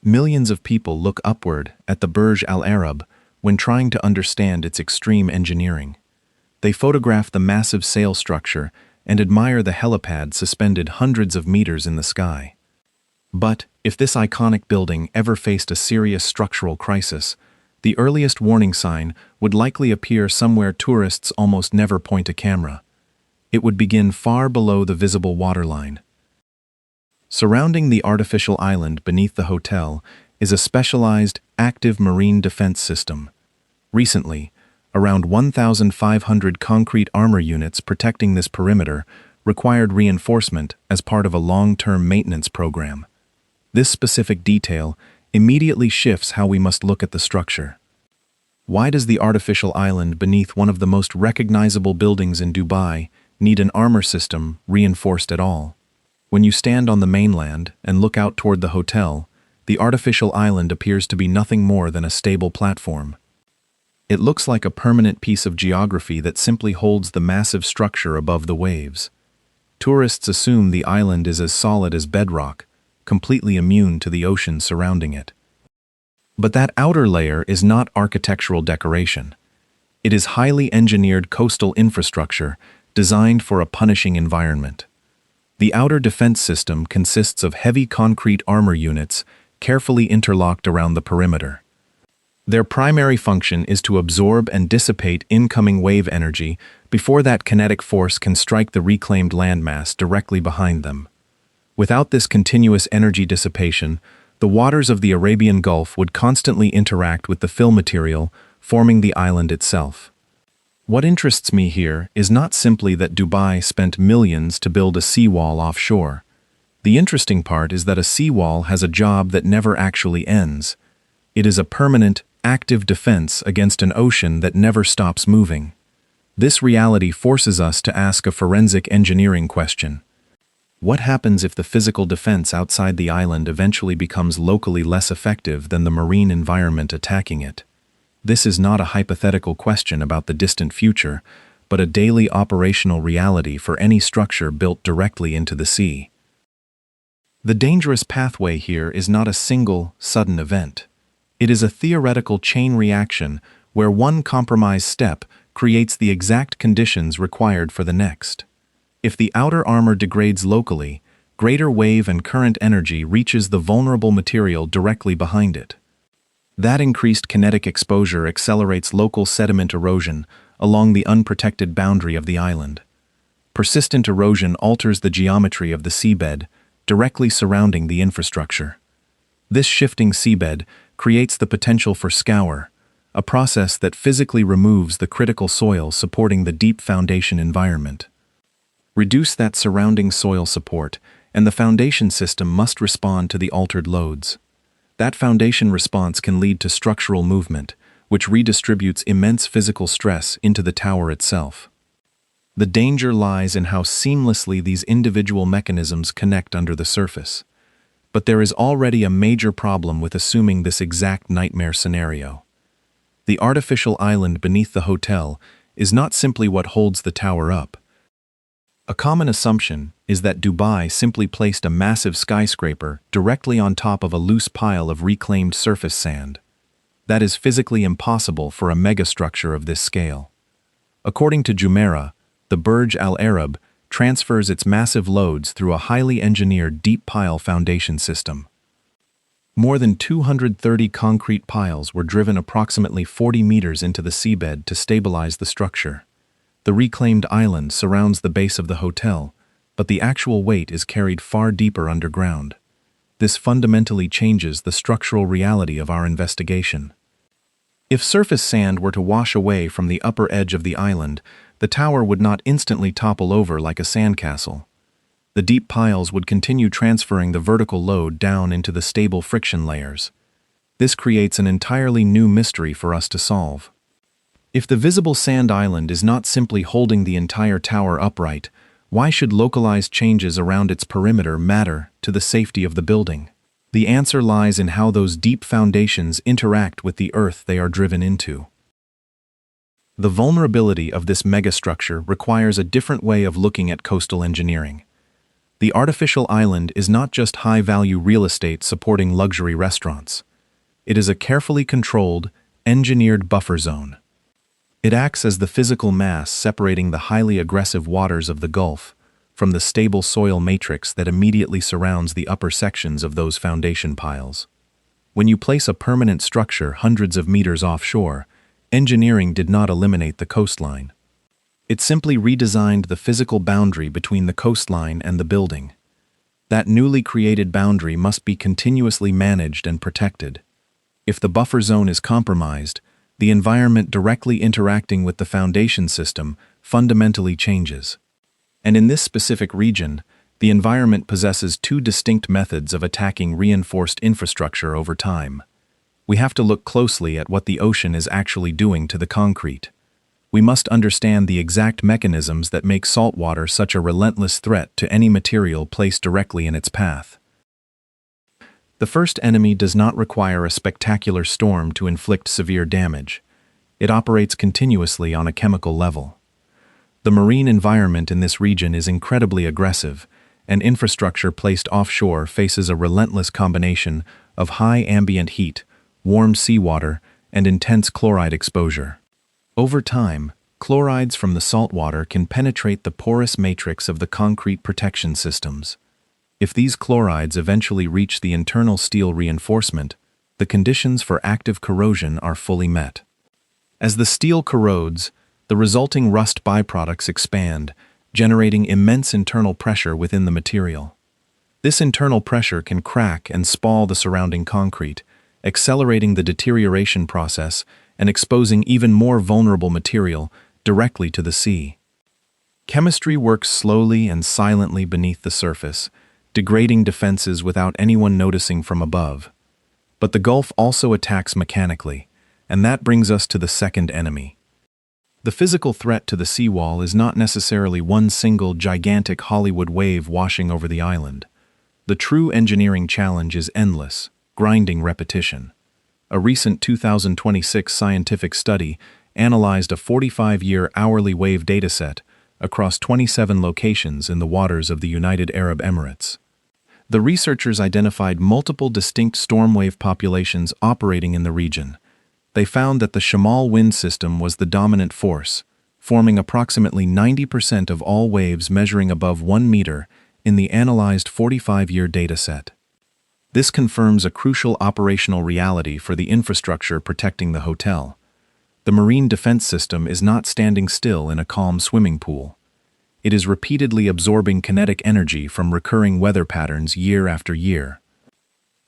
Millions of people look upward at the Burj Al Arab when trying to understand its extreme engineering. They photograph the massive sail structure and admire the helipad suspended hundreds of meters in the sky. But if this iconic building ever faced a serious structural crisis, the earliest warning sign would likely appear somewhere tourists almost never point a camera. It would begin far below the visible waterline. Surrounding the artificial island beneath the hotel is a specialized, active marine defense system. Recently, around 1,500 concrete armor units protecting this perimeter required reinforcement as part of a long-term maintenance program. This specific detail immediately shifts how we must look at the structure. Why does the artificial island beneath one of the most recognizable buildings in Dubai need an armor system reinforced at all? When you stand on the mainland and look out toward the hotel, the artificial island appears to be nothing more than a stable platform. It looks like a permanent piece of geography that simply holds the massive structure above the waves. Tourists assume the island is as solid as bedrock, completely immune to the ocean surrounding it. But that outer layer is not architectural decoration. It is highly engineered coastal infrastructure designed for a punishing environment. The outer defense system consists of heavy concrete armor units carefully interlocked around the perimeter. Their primary function is to absorb and dissipate incoming wave energy before that kinetic force can strike the reclaimed landmass directly behind them. Without this continuous energy dissipation, the waters of the Arabian Gulf would constantly interact with the fill material, forming the island itself. What interests me here is not simply that Dubai spent millions to build a seawall offshore. The interesting part is that a seawall has a job that never actually ends. It is a permanent, active defense against an ocean that never stops moving. This reality forces us to ask a forensic engineering question. What happens if the physical defense outside the island eventually becomes locally less effective than the marine environment attacking it? This is not a hypothetical question about the distant future, but a daily operational reality for any structure built directly into the sea. The dangerous pathway here is not a single, sudden event. It is a theoretical chain reaction where one compromised step creates the exact conditions required for the next. If the outer armor degrades locally, greater wave and current energy reaches the vulnerable material directly behind it. That increased kinetic exposure accelerates local sediment erosion along the unprotected boundary of the island. Persistent erosion alters the geometry of the seabed, directly surrounding the infrastructure. This shifting seabed creates the potential for scour, a process that physically removes the critical soil supporting the deep foundation environment. Reduce that surrounding soil support, and the foundation system must respond to the altered loads. That foundation response can lead to structural movement, which redistributes immense physical stress into the tower itself. The danger lies in how seamlessly these individual mechanisms connect under the surface. But there is already a major problem with assuming this exact nightmare scenario. The artificial island beneath the hotel is not simply what holds the tower up. A common assumption is that Dubai simply placed a massive skyscraper directly on top of a loose pile of reclaimed surface sand. That is physically impossible for a megastructure of this scale. According to Jumeirah, the Burj Al Arab transfers its massive loads through a highly engineered deep pile foundation system. More than 230 concrete piles were driven approximately 40 meters into the seabed to stabilize the structure. The reclaimed island surrounds the base of the hotel, but the actual weight is carried far deeper underground. This fundamentally changes the structural reality of our investigation. If surface sand were to wash away from the upper edge of the island, the tower would not instantly topple over like a sandcastle. The deep piles would continue transferring the vertical load down into the stable friction layers. This creates an entirely new mystery for us to solve. If the visible sand island is not simply holding the entire tower upright, why should localized changes around its perimeter matter to the safety of the building? The answer lies in how those deep foundations interact with the earth they are driven into. The vulnerability of this megastructure requires a different way of looking at coastal engineering. The artificial island is not just high-value real estate supporting luxury restaurants. It is a carefully controlled, engineered buffer zone. It acts as the physical mass separating the highly aggressive waters of the Gulf from the stable soil matrix that immediately surrounds the upper sections of those foundation piles. When you place a permanent structure hundreds of meters offshore, engineering did not eliminate the coastline. It simply redesigned the physical boundary between the coastline and the building. That newly created boundary must be continuously managed and protected. If the buffer zone is compromised, the environment directly interacting with the foundation system fundamentally changes. And in this specific region, the environment possesses two distinct methods of attacking reinforced infrastructure over time. We have to look closely at what the ocean is actually doing to the concrete. We must understand the exact mechanisms that make saltwater such a relentless threat to any material placed directly in its path. The first enemy does not require a spectacular storm to inflict severe damage. It operates continuously on a chemical level. The marine environment in this region is incredibly aggressive, and infrastructure placed offshore faces a relentless combination of high ambient heat, warm seawater, and intense chloride exposure. Over time, chlorides from the saltwater can penetrate the porous matrix of the concrete protection systems. If these chlorides eventually reach the internal steel reinforcement, the conditions for active corrosion are fully met. As the steel corrodes, the resulting rust byproducts expand, generating immense internal pressure within the material. This internal pressure can crack and spall the surrounding concrete, accelerating the deterioration process and exposing even more vulnerable material directly to the sea. Chemistry works slowly and silently beneath the surface, degrading defenses without anyone noticing from above. But the Gulf also attacks mechanically, and that brings us to the second enemy. The physical threat to the seawall is not necessarily one single gigantic Hollywood wave washing over the island. The true engineering challenge is endless, grinding repetition. A recent 2026 scientific study analyzed a 45-year hourly wave dataset across 27 locations in the waters of the United Arab Emirates. The researchers identified multiple distinct storm wave populations operating in the region. They found that the Shamal wind system was the dominant force, forming approximately 90% of all waves measuring above 1 meter in the analyzed 45-year dataset. This confirms a crucial operational reality for the infrastructure protecting the hotel. The marine defense system is not standing still in a calm swimming pool. It is repeatedly absorbing kinetic energy from recurring weather patterns year after year.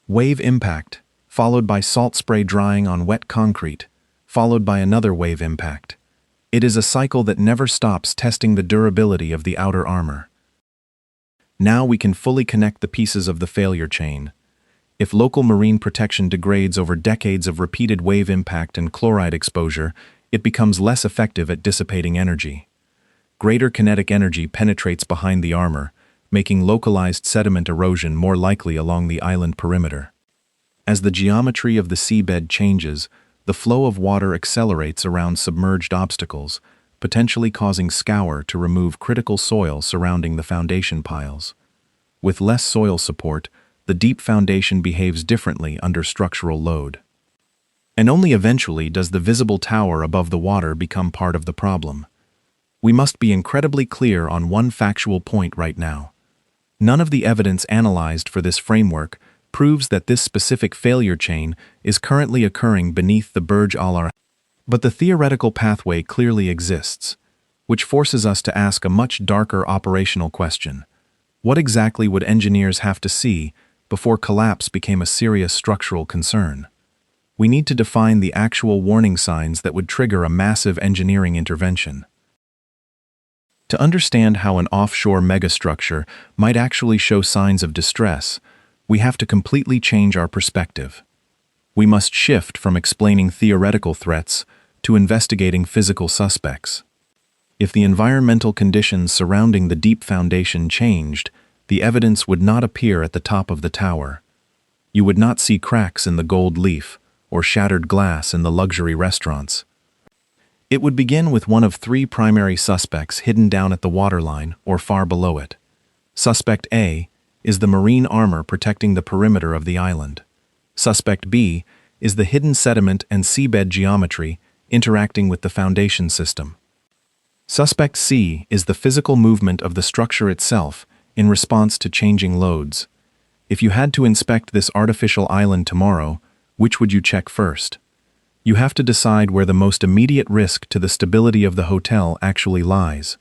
Wave impact, followed by salt spray drying on wet concrete, followed by another wave impact. It is a cycle that never stops testing the durability of the outer armor. Now we can fully connect the pieces of the failure chain. If local marine protection degrades over decades of repeated wave impact and chloride exposure, it becomes less effective at dissipating energy. Greater kinetic energy penetrates behind the armor, making localized sediment erosion more likely along the island perimeter. As the geometry of the seabed changes, the flow of water accelerates around submerged obstacles, potentially causing scour to remove critical soil surrounding the foundation piles. With less soil support, the deep foundation behaves differently under structural load. And only eventually does the visible tower above the water become part of the problem. We must be incredibly clear on one factual point right now. None of the evidence analyzed for this framework proves that this specific failure chain is currently occurring beneath the Burj Al Arab. But the theoretical pathway clearly exists, which forces us to ask a much darker operational question. What exactly would engineers have to see before collapse became a serious structural concern? We need to define the actual warning signs that would trigger a massive engineering intervention. To understand how an offshore megastructure might actually show signs of distress, we have to completely change our perspective. We must shift from explaining theoretical threats to investigating physical suspects. If the environmental conditions surrounding the deep foundation changed, the evidence would not appear at the top of the tower. You would not see cracks in the gold leaf or shattered glass in the luxury restaurants. It would begin with one of three primary suspects hidden down at the waterline or far below it. Suspect A is the marine armor protecting the perimeter of the island. Suspect B is the hidden sediment and seabed geometry interacting with the foundation system. Suspect C is the physical movement of the structure itself in response to changing loads. If you had to inspect this artificial island tomorrow, which would you check first? You have to decide where the most immediate risk to the stability of the hotel actually lies.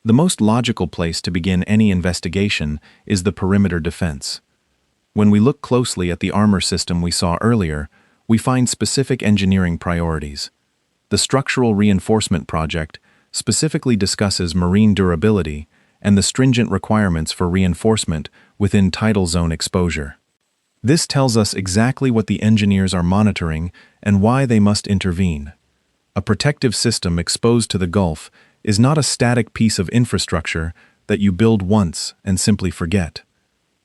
The most logical place to begin any investigation is the perimeter defense. When we look closely at the armor system we saw earlier, we find specific engineering priorities. The Structural Reinforcement Project specifically discusses marine durability and the stringent requirements for reinforcement within tidal zone exposure. This tells us exactly what the engineers are monitoring and why they must intervene. A protective system exposed to the Gulf is not a static piece of infrastructure that you build once and simply forget.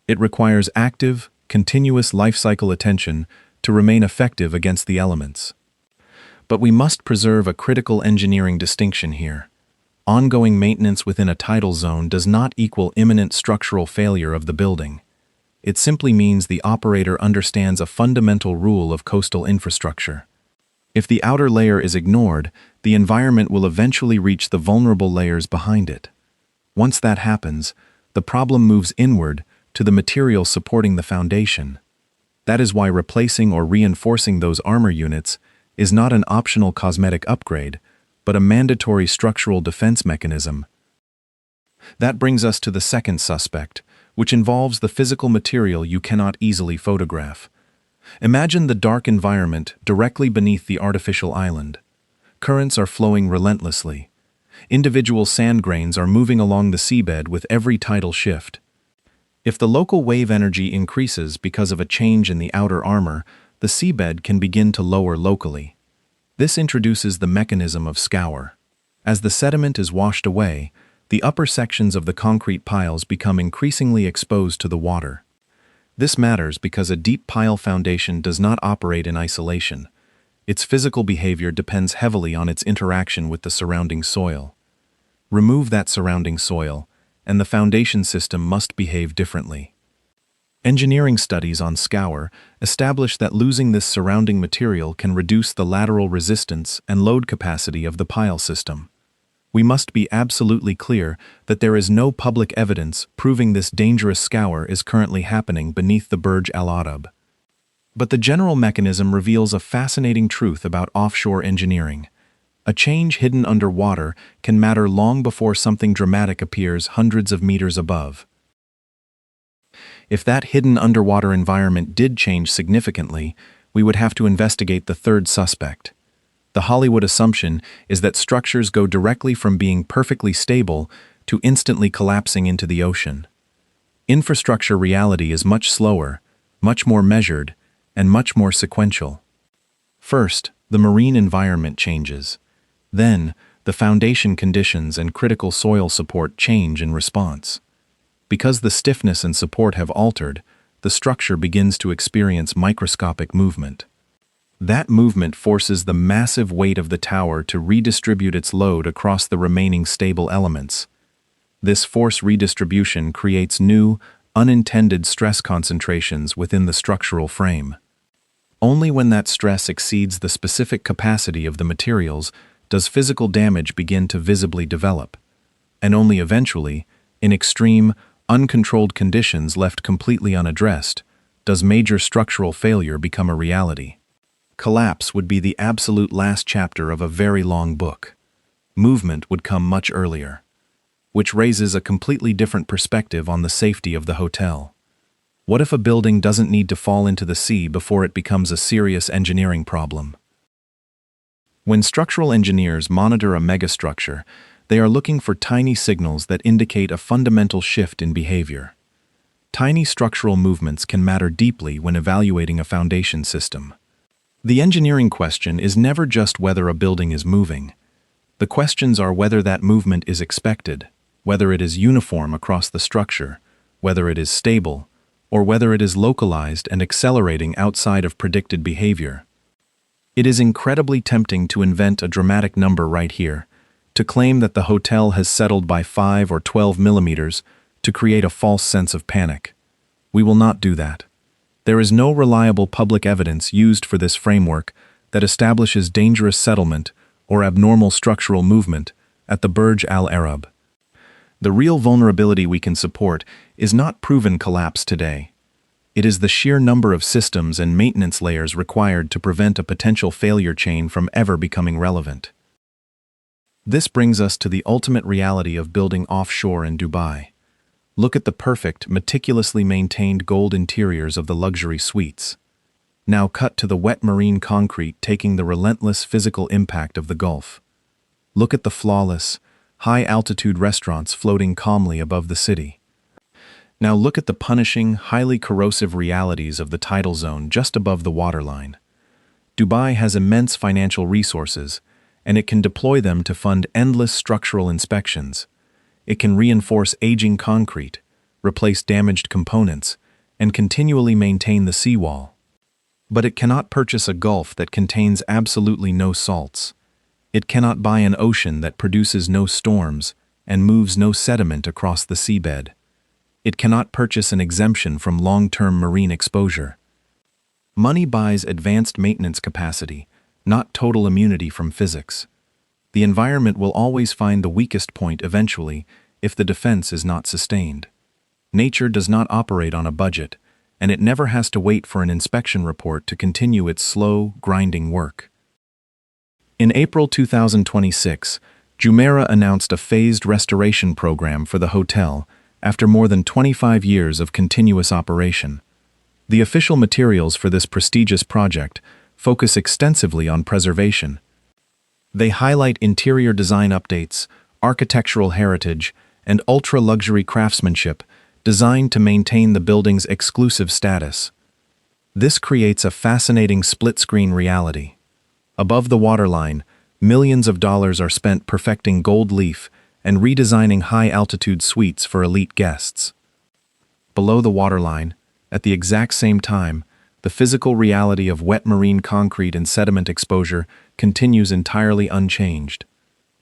It requires active, continuous life cycle attention to remain effective against the elements. But we must preserve a critical engineering distinction here. Ongoing maintenance within a tidal zone does not equal imminent structural failure of the building. It simply means the operator understands a fundamental rule of coastal infrastructure. If the outer layer is ignored, the environment will eventually reach the vulnerable layers behind it. Once that happens, the problem moves inward to the material supporting the foundation. That is why replacing or reinforcing those armor units is not an optional cosmetic upgrade, but a mandatory structural defense mechanism. That brings us to the second suspect, which involves the physical material you cannot easily photograph. Imagine the dark environment directly beneath the artificial island. Currents are flowing relentlessly. Individual sand grains are moving along the seabed with every tidal shift. If the local wave energy increases because of a change in the outer armor, the seabed can begin to lower locally. This introduces the mechanism of scour. As the sediment is washed away, the upper sections of the concrete piles become increasingly exposed to the water. This matters because a deep pile foundation does not operate in isolation. Its physical behavior depends heavily on its interaction with the surrounding soil. Remove that surrounding soil, and the foundation system must behave differently. Engineering studies on Scour establish that losing this surrounding material can reduce the lateral resistance and load capacity of the pile system. We must be absolutely clear that there is no public evidence proving this dangerous scour is currently happening beneath the Burj Al Arab. But the general mechanism reveals a fascinating truth about offshore engineering. A change hidden underwater can matter long before something dramatic appears hundreds of meters above. If that hidden underwater environment did change significantly, we would have to investigate the third suspect. The Hollywood assumption is that structures go directly from being perfectly stable to instantly collapsing into the ocean. Infrastructure reality is much slower, much more measured, and much more sequential. First, the marine environment changes. Then, the foundation conditions and critical soil support change in response. Because the stiffness and support have altered, the structure begins to experience microscopic movement. That movement forces the massive weight of the tower to redistribute its load across the remaining stable elements. This force redistribution creates new, unintended stress concentrations within the structural frame. Only when that stress exceeds the specific capacity of the materials does physical damage begin to visibly develop, and only eventually, in extreme, uncontrolled conditions left completely unaddressed, does major structural failure become a reality. Collapse would be the absolute last chapter of a very long book. Movement would come much earlier, which raises a completely different perspective on the safety of the hotel. What if a building doesn't need to fall into the sea before it becomes a serious engineering problem? When structural engineers monitor a megastructure, they are looking for tiny signals that indicate a fundamental shift in behavior. Tiny structural movements can matter deeply when evaluating a foundation system. The engineering question is never just whether a building is moving. The questions are whether that movement is expected, whether it is uniform across the structure, whether it is stable, or whether it is localized and accelerating outside of predicted behavior. It is incredibly tempting to invent a dramatic number right here, to claim that the hotel has settled by 5 or 12 millimeters to create a false sense of panic. We will not do that. There is no reliable public evidence used for this framework that establishes dangerous settlement or abnormal structural movement at the Burj Al Arab. The real vulnerability we can support is not proven collapse today. It is the sheer number of systems and maintenance layers required to prevent a potential failure chain from ever becoming relevant. This brings us to the ultimate reality of building offshore in Dubai. Look at the perfect, meticulously maintained gold interiors of the luxury suites. Now cut to the wet marine concrete taking the relentless physical impact of the Gulf. Look at the flawless, high-altitude restaurants floating calmly above the city. Now look at the punishing, highly corrosive realities of the tidal zone just above the waterline. Dubai has immense financial resources, and it can deploy them to fund endless structural inspections. It can reinforce aging concrete, replace damaged components, and continually maintain the seawall. But it cannot purchase a gulf that contains absolutely no salts. It cannot buy an ocean that produces no storms and moves no sediment across the seabed. It cannot purchase an exemption from long-term marine exposure. Money buys advanced maintenance capacity, not total immunity from physics. The environment will always find the weakest point eventually if the defense is not sustained. Nature does not operate on a budget, and it never has to wait for an inspection report to continue its slow, grinding work. In April 2026, Jumeirah announced a phased restoration program for the hotel after more than 25 years of continuous operation. The official materials for this prestigious project focus extensively on preservation. They highlight interior design updates, architectural heritage, and ultra-luxury craftsmanship designed to maintain the building's exclusive status. This creates a fascinating split-screen reality. Above the waterline, millions of dollars are spent perfecting gold leaf and redesigning high-altitude suites for elite guests. Below the waterline, at the exact same time, the physical reality of wet marine concrete and sediment exposure continues entirely unchanged.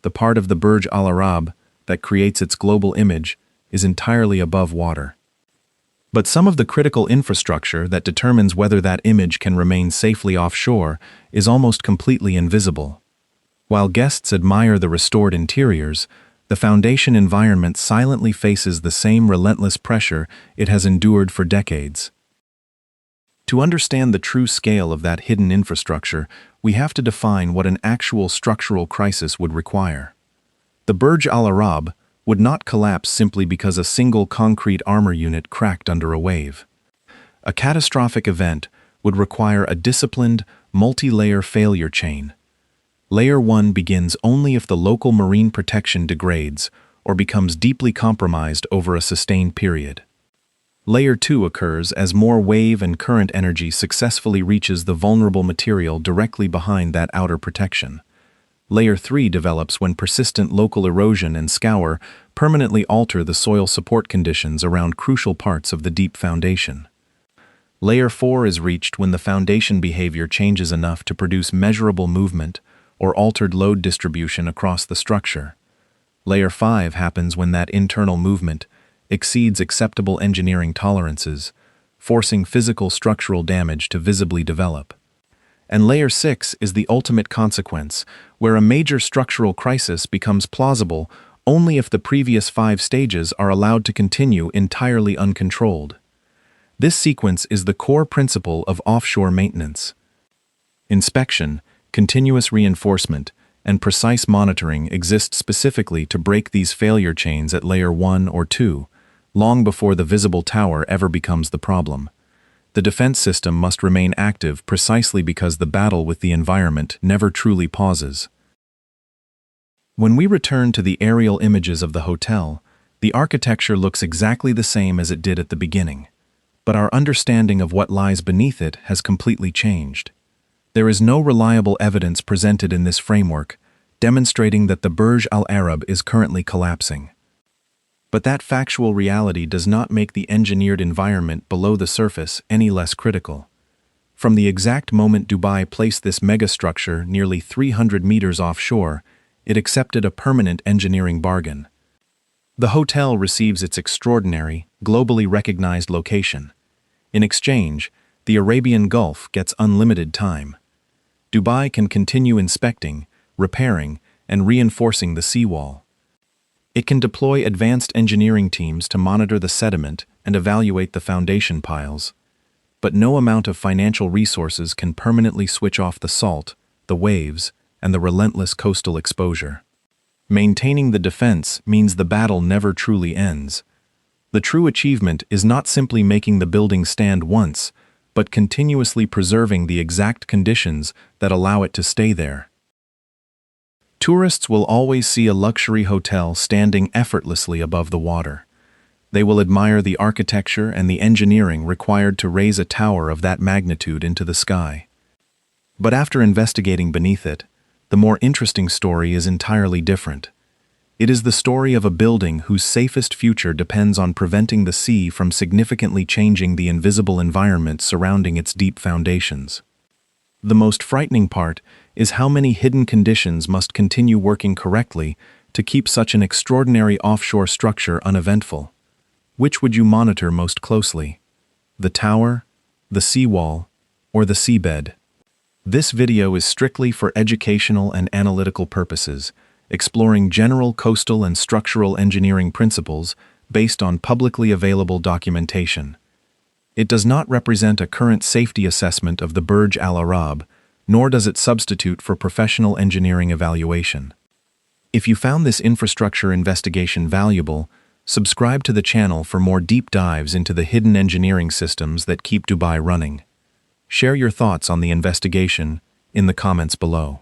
The part of the Burj Al Arab that creates its global image is entirely above water. But some of the critical infrastructure that determines whether that image can remain safely offshore is almost completely invisible. While guests admire the restored interiors, the foundation environment silently faces the same relentless pressure it has endured for decades. To understand the true scale of that hidden infrastructure, we have to define what an actual structural crisis would require. The Burj Al Arab would not collapse simply because a single concrete armor unit cracked under a wave. A catastrophic event would require a disciplined, multi-layer failure chain. Layer 1 begins only if the local marine protection degrades or becomes deeply compromised over a sustained period. Layer 2 occurs as more wave and current energy successfully reaches the vulnerable material directly behind that outer protection. Layer 3 develops when persistent local erosion and scour permanently alter the soil support conditions around crucial parts of the deep foundation. Layer 4 is reached when the foundation behavior changes enough to produce measurable movement or altered load distribution across the structure. Layer 5 happens when that internal movement exceeds acceptable engineering tolerances, forcing physical structural damage to visibly develop. And Layer 6 is the ultimate consequence, where a major structural crisis becomes plausible only if the previous 5 stages are allowed to continue entirely uncontrolled. This sequence is the core principle of offshore maintenance. Inspection, continuous reinforcement, and precise monitoring exist specifically to break these failure chains at Layer 1 or 2, long before the visible tower ever becomes the problem. The defense system must remain active precisely because the battle with the environment never truly pauses. When we return to the aerial images of the hotel, the architecture looks exactly the same as it did at the beginning, but our understanding of what lies beneath it has completely changed. There is no reliable evidence presented in this framework demonstrating that the Burj Al Arab is currently collapsing. But that factual reality does not make the engineered environment below the surface any less critical. From the exact moment Dubai placed this megastructure nearly 300 meters offshore, it accepted a permanent engineering bargain. The hotel receives its extraordinary, globally recognized location. In exchange, the Arabian Gulf gets unlimited time. Dubai can continue inspecting, repairing, and reinforcing the seawall. It can deploy advanced engineering teams to monitor the sediment and evaluate the foundation piles. But no amount of financial resources can permanently switch off the salt, the waves, and the relentless coastal exposure. Maintaining the defense means the battle never truly ends. The true achievement is not simply making the building stand once, but continuously preserving the exact conditions that allow it to stay there. Tourists will always see a luxury hotel standing effortlessly above the water. They will admire the architecture and the engineering required to raise a tower of that magnitude into the sky. But after investigating beneath it, the more interesting story is entirely different. It is the story of a building whose safest future depends on preventing the sea from significantly changing the invisible environment surrounding its deep foundations. The most frightening part is how many hidden conditions must continue working correctly to keep such an extraordinary offshore structure uneventful. Which would you monitor most closely? The tower, the seawall, or the seabed? This video is strictly for educational and analytical purposes, exploring general coastal and structural engineering principles based on publicly available documentation. It does not represent a current safety assessment of the Burj Al Arab, nor does it substitute for professional engineering evaluation. If you found this infrastructure investigation valuable, subscribe to the channel for more deep dives into the hidden engineering systems that keep Dubai running. Share your thoughts on the investigation in the comments below.